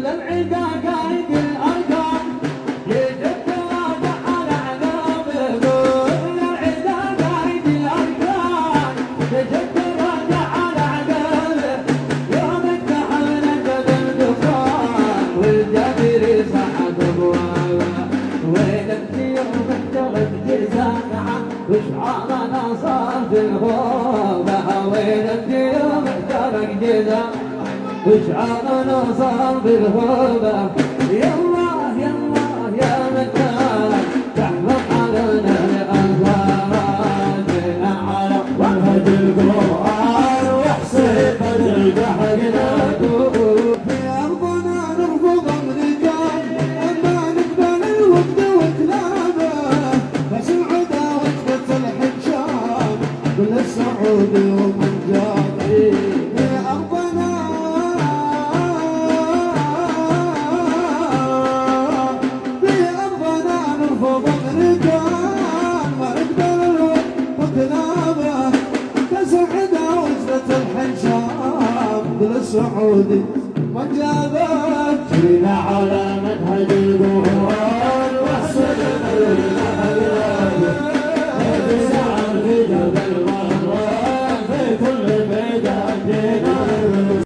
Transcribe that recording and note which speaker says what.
Speaker 1: العدا قايد الاركان يجب راجع على عذاب كل العدا قايد الاركان يجب راجع على عذاب يوم انتحلنا قبل دخان والجبر صعد ابوابه وين انت يوم احترق جزاها وشعارنا صار في الغابه وين انت يوم احترق جزاها وشعارنا صار بالغابة يلا يلا يا مكان تحفظ علينا الأنفال جينا على منهج القرآن وحسين بدل حقنا في أرضنا نرفض أمريكان أما نقبل الوقت وكلابه بس العداوة تقتل حجاب كل السعودي ومن جابي في أرضنا السعودي من جابك جينا على منهج القرآن